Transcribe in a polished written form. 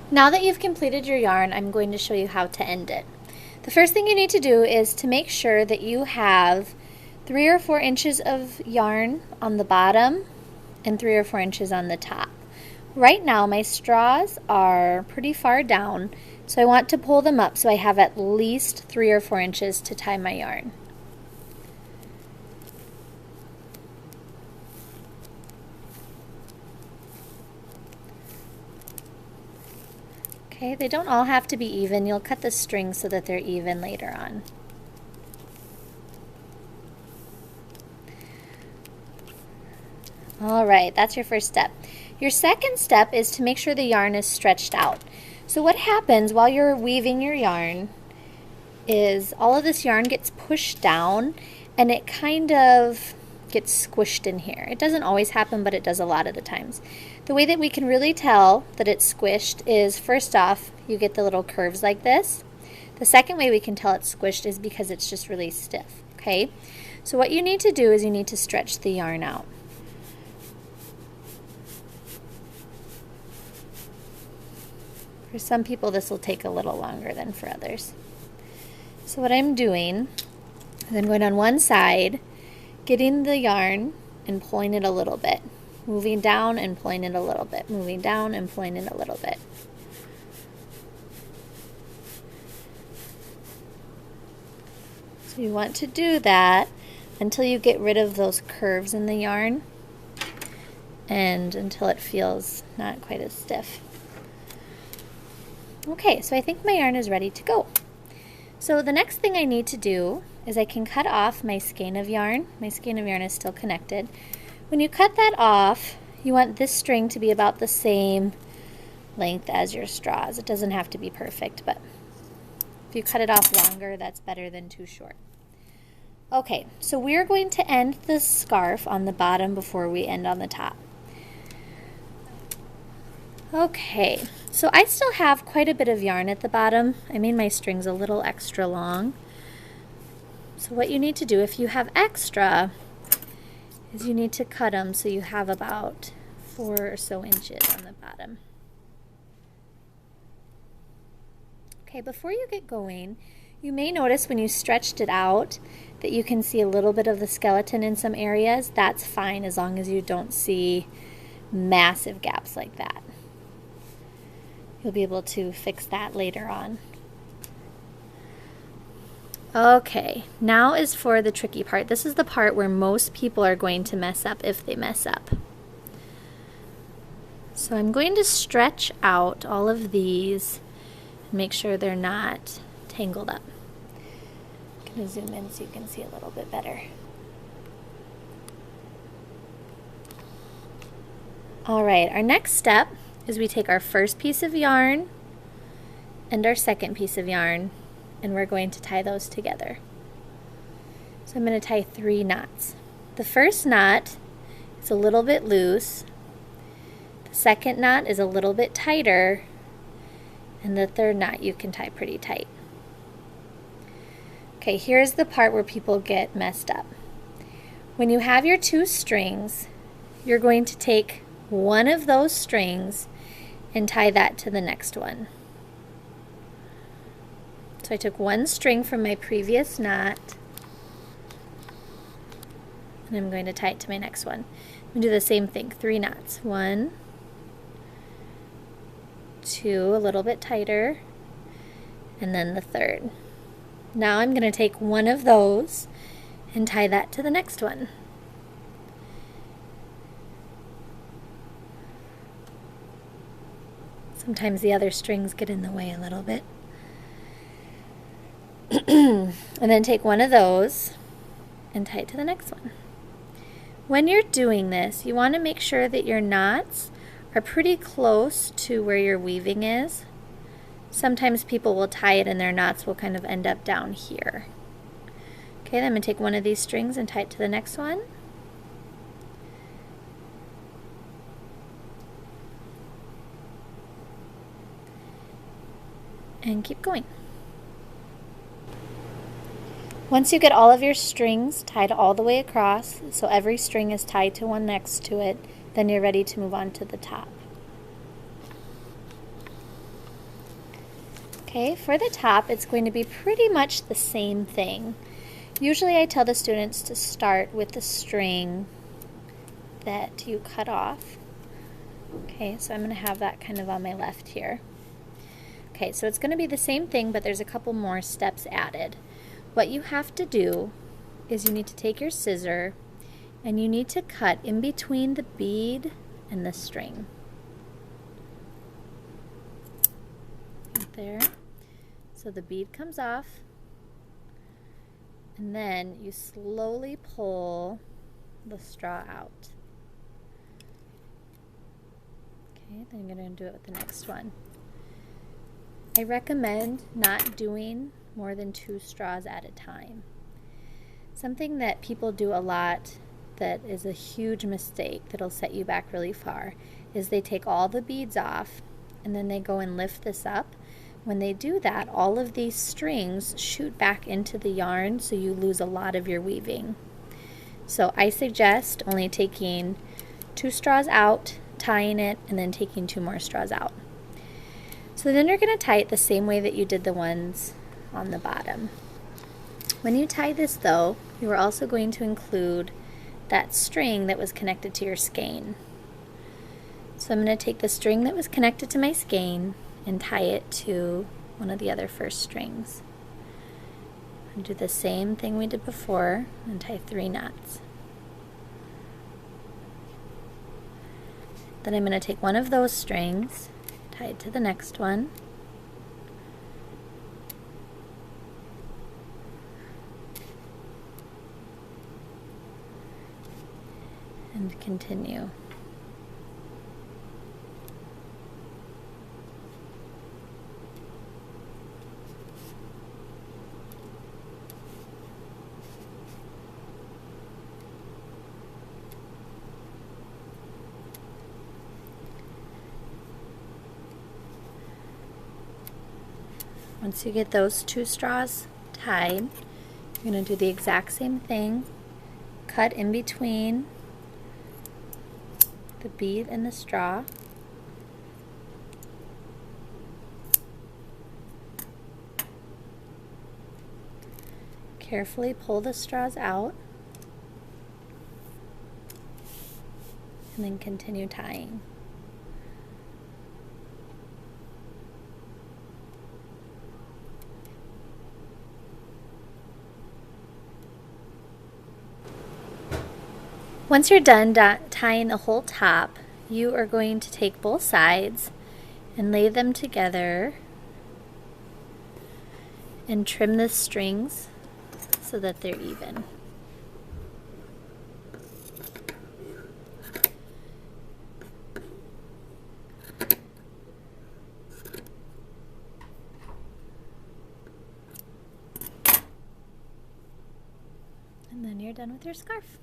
Now that you've completed your yarn, I'm going to show you how to end it. The first thing you need to do is to make sure that you have 3 or 4 inches of yarn on the bottom and 3 or 4 inches on the top. Right now my straws are pretty far down, so I want to pull them up so I have at least 3 or 4 inches to tie my yarn. Okay, they don't all have to be even. You'll cut the string so that they're even later on. All right, that's your first step. Your second step is to make sure the yarn is stretched out. So what happens while you're weaving your yarn is all of this yarn gets pushed down and it kind of gets squished in here. It doesn't always happen, but it does a lot of the times. The way that we can really tell that it's squished is, first off, you get the little curves like this. The second way we can tell it's squished is because it's just really stiff, okay? So what you need to do is you need to stretch the yarn out. For some people, this will take a little longer than for others. So what I'm doing is I'm going on one side, getting the yarn and pulling it a little bit, moving down and pulling it a little bit, moving down and pulling it a little bit. So you want to do that until you get rid of those curves in the yarn and until it feels not quite as stiff. Okay, so I think my yarn is ready to go. So the next thing I need to do is I can cut off my skein of yarn. My skein of yarn is still connected. When you cut that off, you want this string to be about the same length as your straws. It doesn't have to be perfect, but if you cut it off longer, that's better than too short. Okay, so we're going to end the scarf on the bottom before we end on the top. Okay, so I still have quite a bit of yarn at the bottom. I made my strings a little extra long. So what you need to do if you have extra is you need to cut them so you have about 4 or so inches on the bottom. Okay, before you get going, you may notice when you stretched it out that you can see a little bit of the skeleton in some areas. That's fine as long as you don't see massive gaps like that. You'll be able to fix that later on. Okay, now is for the tricky part. This is the part where most people are going to mess up if they mess up. So I'm going to stretch out all of these and make sure they're not tangled up. I'm going to zoom in so you can see a little bit better. All right, our next step is we take our first piece of yarn and our second piece of yarn, and we're going to tie those together. So I'm going to tie 3 knots. The first knot is a little bit loose, the second knot is a little bit tighter, and the third knot you can tie pretty tight. Okay, here's the part where people get messed up. When you have your 2 strings, you're going to take one of those strings and tie that to the next one. So I took one string from my previous knot and I'm going to tie it to my next one. I'm going to do the same thing, 3 knots. 1, 2, a little bit tighter, and then the third. Now I'm going to take one of those and tie that to the next one. Sometimes the other strings get in the way a little bit. And then take one of those and tie it to the next one. When you're doing this, you want to make sure that your knots are pretty close to where your weaving is. Sometimes people will tie it and their knots will kind of end up down here. Okay, then I'm going to take one of these strings and tie it to the next one. And keep going. Once you get all of your strings tied all the way across, so every string is tied to one next to it, then you're ready to move on to the top. Okay, for the top, it's going to be pretty much the same thing. Usually I tell the students to start with the string that you cut off. Okay, so I'm going to have that kind of on my left here. Okay, so it's going to be the same thing, but there's a couple more steps added. What you have to do is you need to take your scissor and you need to cut in between the bead and the string. Right there. So the bead comes off, and then you slowly pull the straw out. Okay, then you're going to do it with the next one. I recommend not doing more than 2 straws at a time. Something that people do a lot that is a huge mistake that'll set you back really far is they take all the beads off and then they go and lift this up. When they do that, all of these strings shoot back into the yarn, so you lose a lot of your weaving. So I suggest only taking 2 straws out, tying it, and then taking 2 more straws out. So then you're going to tie it the same way that you did the ones on the bottom. When you tie this though, you are also going to include that string that was connected to your skein. So I'm going to take the string that was connected to my skein and tie it to one of the other first strings. And do the same thing we did before and tie 3 knots. Then I'm going to take one of those strings, tie it to the next one, and continue. Once you get those 2 straws tied, you're going to do the exact same thing. Cut in between the bead and the straw. Carefully pull the straws out and then continue tying. Once you're done tying the whole top, you are going to take both sides and lay them together and trim the strings so that they're even. And then you're done with your scarf.